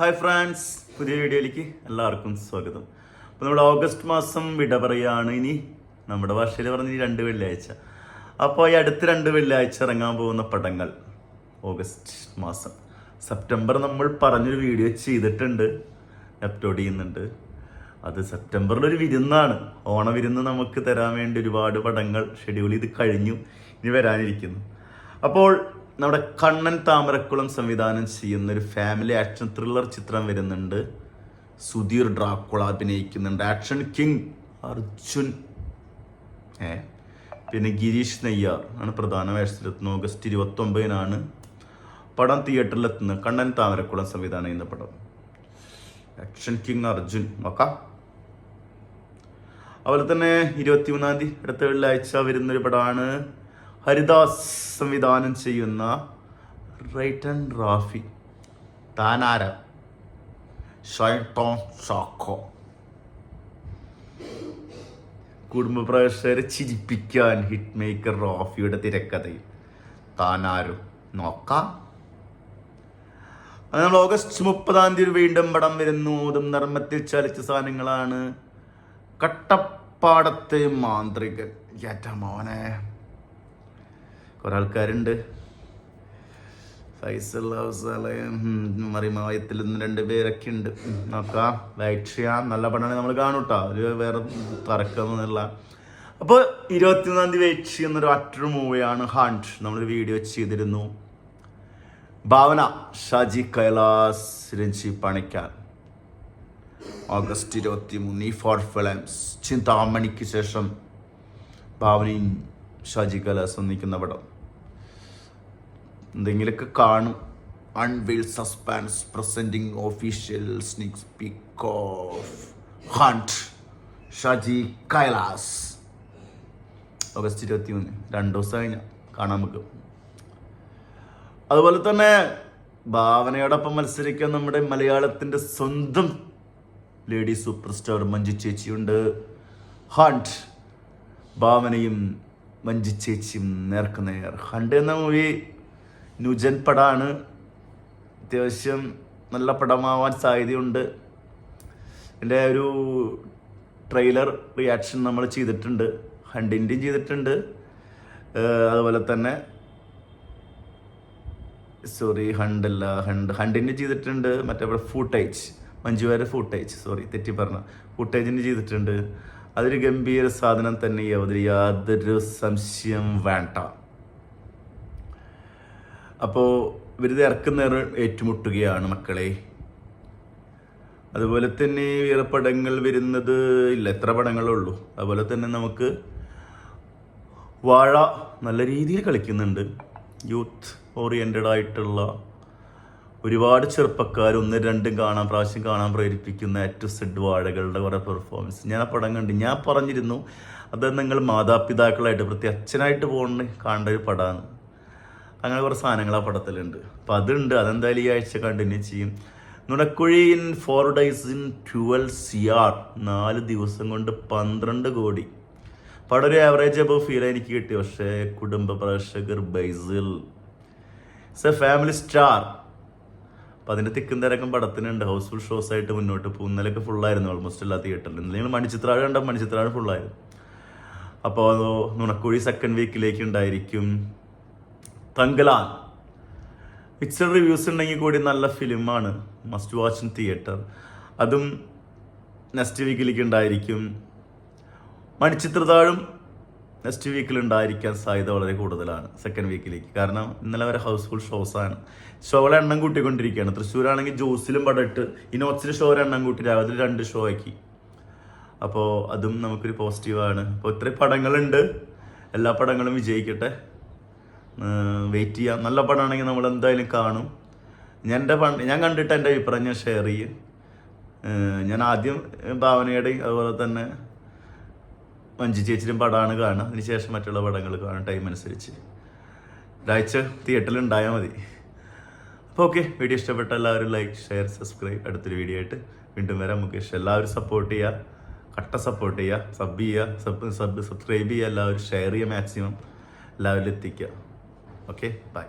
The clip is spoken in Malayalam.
ഹായ് ഫ്രണ്ട്സ്, പുതിയ വീഡിയോയിലേക്ക് എല്ലാവർക്കും സ്വാഗതം. അപ്പോൾ നമ്മുടെ ഓഗസ്റ്റ് മാസം വിട പറയുകയാണ്. ഇനി നമ്മുടെ ഭാഷയിൽ പറഞ്ഞ 2 വെള്ളിയാഴ്ച. അപ്പോൾ ഈ അടുത്ത 2 വെള്ളിയാഴ്ച ഇറങ്ങാൻ പോകുന്ന പടങ്ങൾ ഓഗസ്റ്റ് മാസം. സെപ്റ്റംബർ നമ്മൾ പറഞ്ഞൊരു വീഡിയോ ചെയ്തിട്ടുണ്ട്, അപ്ലോഡ് ചെയ്യുന്നുണ്ട്. അത് സെപ്റ്റംബറിലൊരു വിരുന്നാണ്, ഓണവിരുന്ന് നമുക്ക് തരാൻ വേണ്ടി ഒരുപാട് പടങ്ങൾ ഷെഡ്യൂൾ ചെയ്ത് കഴിഞ്ഞു, ഇനി വരാനിരിക്കുന്നു. അപ്പോൾ നമ്മുടെ കണ്ണൻ താമരക്കുളം സംവിധാനം ചെയ്യുന്ന ഒരു ഫാമിലി ആക്ഷൻ ത്രില്ലർ ചിത്രം വരുന്നുണ്ട്. സുധീർ ഡ്രാക്കുള അഭിനയിക്കുന്നുണ്ട്. ആക്ഷൻ കിങ് അർജുൻ, പിന്നെ ഗിരീഷ് നെയ്യാർ ആണ് പ്രധാന വേഷത്തിലെത്തുന്നത്. ഓഗസ്റ്റ് 29-നാണ് പടം തിയേറ്ററിലെത്തുന്നത്. കണ്ണൻ താമരക്കുളം സംവിധാനം ചെയ്യുന്ന പടം ആക്ഷൻ കിങ് അർജുൻ നോക്കാം. അതുപോലെ തന്നെ 23-ാം തീയതി അടുത്ത വെള്ളിയാഴ്ച വരുന്നൊരു പടമാണ് ഹരിദാസ് സംവിധാനം ചെയ്യുന്ന റൈറ്റൻ റാഫി താനാര ഷൈട്ടോൺ ഷാക്കോ. കുടുംബ പ്രേക്ഷകരെ ചിരിപ്പിക്കാൻ ഹിറ്റ് മേക്കർ റാഫിയുടെ തിരക്കഥയിൽ താനാരും നോക്കാം. അത് നമ്മൾ ഓഗസ്റ്റ് 30-ാം തീയതി വീണ്ടും പടം വരുന്നു. അതും നർമ്മത്തിൽ ചലിച്ച സാധനങ്ങളാണ്. കട്ടപ്പാടത്തെ മാന്ത്രികൻ. മോനെ കുറെ ആൾക്കാരുണ്ട്. ഫൈസൽ മറിമായത്തിൽ 2 പേരൊക്കെ ഉണ്ട്. നോക്കാം, ലൈറ്റ് ചെയ്യാം. നല്ല പടമാണ്, നമ്മൾ കാണൂട്ടോ. ഒരു വേറെ തറക്കൊന്നുമില്ല. അപ്പോൾ 23-ാം തീയതി വെയിറ്റ് ചെയ്യുന്നൊരു മറ്റൊരു മൂവിയാണ് ഹണ്ട്. നമ്മളൊരു വീഡിയോ ചെയ്തിരുന്നു. Bhavana, Shaji Kailas, Renji Panicker. August 23 four films. ചിന്താമണിക്ക് ശേഷം ഭാവനയും ഷാജി കൈലാസ് ഒന്നിക്കുന്ന പടം. എന്തെങ്കിലുമൊക്കെ കാണും. Unveil suspense presenting official sneak peek of Hunt Shaji Kailas. August 23, 2 ദിവസം കഴിഞ്ഞാൽ കാണാൻ നമുക്ക്. അതുപോലെ തന്നെ ഭാവനയോടൊപ്പം മത്സരിക്കാൻ നമ്മുടെ മലയാളത്തിൻ്റെ സ്വന്തം ലേഡി സൂപ്പർ സ്റ്റാർ മഞ്ജു ചേച്ചിയുണ്ട്. ഹണ്ട് ഭാവനയും മഞ്ജു ചേച്ചിയും നേർക്കുനേർ. ഹണ്ട് എന്ന മൂവി ന്യൂജൻ പടമാണ്. അത്യാവശ്യം നല്ല പടമാവാൻ സാധ്യതയുണ്ട്. എൻ്റെ ഒരു ട്രെയിലർ റിയാക്ഷൻ നമ്മൾ ചെയ്തിട്ടുണ്ട്. ഹണ്ടിൻ്റെയും ചെയ്തിട്ടുണ്ട്. അതുപോലെ തന്നെ ഹണ്ടിൻ്റെ ചെയ്തിട്ടുണ്ട്. മറ്റേ ഫൂട്ടേജ്, മഞ്ജുവാരെ ഫൂട്ടേജ്, തെറ്റി പറഞ്ഞ ഫൂട്ടേജിൻ്റെ ചെയ്തിട്ടുണ്ട്. അതൊരു ഗംഭീര സാധനം തന്നെ, യാതൊരു സംശയം വേണ്ട. അപ്പോൾ ഇവരിത് ഇറക്കുന്നവർ ഏറ്റുമുട്ടുകയാണ് മക്കളെ. അതുപോലെ തന്നെ വേറെ പടങ്ങൾ വരുന്നത് ഇല്ല, എത്ര പടങ്ങളേ ഉള്ളൂ. അതുപോലെ തന്നെ നമുക്ക് വാഴ നല്ല രീതിയിൽ കളിക്കുന്നുണ്ട്. യൂത്ത് ഓറിയൻറ്റഡ് ആയിട്ടുള്ള ഒരുപാട് ചെറുപ്പക്കാർ 1-2 പ്രാവശ്യം കാണാൻ പ്രേരിപ്പിക്കുന്ന A to Z വാഴകളുടെ കുറേ പെർഫോമൻസ് ഞാൻ ആ പടം കണ്ട്. ഞാൻ പറഞ്ഞിരുന്നു അത് നിങ്ങൾ മാതാപിതാക്കളായിട്ട് പ്രത്യേക അച്ഛനായിട്ട് കാണേണ്ട ഒരു പടമാണ്. അങ്ങനെ കുറേ സാധനങ്ങൾ ആ പടത്തിലുണ്ട്. അപ്പം അതുണ്ട്. അതെന്തായാലും ഈ ആഴ്ച കണ്ടിന്യൂ ചെയ്യും. Nunakkuzhi in 4 days in 12 CR, 4 ദിവസം കൊണ്ട് 12 കോടി. പടം ഒരു ആവറേജ് അബവ് ഫീൽ എനിക്ക് കിട്ടി. പക്ഷേ കുടുംബ പ്രേക്ഷകർ ബൈസിൽ ഫാമിലി സ്റ്റാർ. അപ്പം അതിൻ്റെ തിക്കും തിരക്കും പടത്തിനുണ്ട്. ഹൗസ്ഫുൾ ഷോസ് ആയിട്ട് മുന്നോട്ട് പോകും. ഇന്നലെയൊക്കെ ഫുള്ളായിരുന്നു ഓൾമോസ്റ്റ് എല്ലാ തിയേറ്ററിലും. നിങ്ങൾ മണിച്ചിത്രാഴ് കണ്ട മണിച്ചിത്രാഴ് ഫുള്ളായിരുന്നു. അപ്പോൾ നുണക്കുഴി സെക്കൻഡ് വീക്കിലേക്ക് ഉണ്ടായിരിക്കും. തങ്കലാൻ മിക്സഡ് റിവ്യൂസ് ഉണ്ടെങ്കിൽ കൂടി നല്ല ഫിലിമാണ്, മസ്റ്റ് വാച്ച് ഇൻ തിയേറ്റർ. അതും നെക്സ്റ്റ് വീക്കിലേക്ക് ഉണ്ടായിരിക്കും. മണിച്ചിത്രതാഴും നെക്സ്റ്റ് വീക്കിൽ ഉണ്ടായിരിക്കാൻ സാധ്യത വളരെ കൂടുതലാണ് സെക്കൻഡ് വീക്കിലേക്ക്. കാരണം ഇന്നലെ വരെ ഹൗസ്ഫുൾ ഷോസാണ്. ഷോകളെ എണ്ണം കൂട്ടിക്കൊണ്ടിരിക്കുകയാണ്. തൃശ്ശൂരാണെങ്കിൽ ജോസിലും പടമിട്ട് ഇനോക്സിൽ ഷോയുടെ എണ്ണം കൂട്ടി രാവിലെ 2 ഷോ ആക്കി. അപ്പോൾ അതും നമുക്കൊരു പോസിറ്റീവാണ്. അപ്പോൾ ഇത്രയും പടങ്ങളുണ്ട്. എല്ലാ പടങ്ങളും വിജയിക്കട്ടെ. വെയിറ്റ് ചെയ്യാം. നല്ല പടമാണെങ്കിൽ നമ്മൾ എന്തായാലും കാണും. ഞാൻ കണ്ടിട്ട് എൻ്റെ അഭിപ്രായം ഞാൻ ഷെയർ ചെയ്യും. ഞാൻ ആദ്യം ഭാവനയുടെയും അതുപോലെ തന്നെ മഞ്ജു ചേച്ചിയും പടമാണ് കാണുക. അതിനുശേഷം മറ്റുള്ള പടങ്ങൾ കാണും ടൈം അനുസരിച്ച്. ഒരാഴ്ച തിയേറ്ററിൽ ഉണ്ടായാൽ മതി. അപ്പോൾ ഓക്കെ, വീഡിയോ ഇഷ്ടപ്പെട്ട എല്ലാവരും ലൈക്ക്, ഷെയർ, സബ്സ്ക്രൈബ്. അടുത്തൊരു വീഡിയോ ആയിട്ട് വീണ്ടും വരാം. മുകേഷ് എല്ലാവരും സപ്പോർട്ട് ചെയ്യുക, കട്ട സപ്പോർട്ട് ചെയ്യുക, സബ്സ്ക്രൈബ് ചെയ്യുക, എല്ലാവരും ഷെയർ ചെയ്യുക, മാക്സിമം എല്ലാവരിലും എത്തിക്കുക. Okay, by.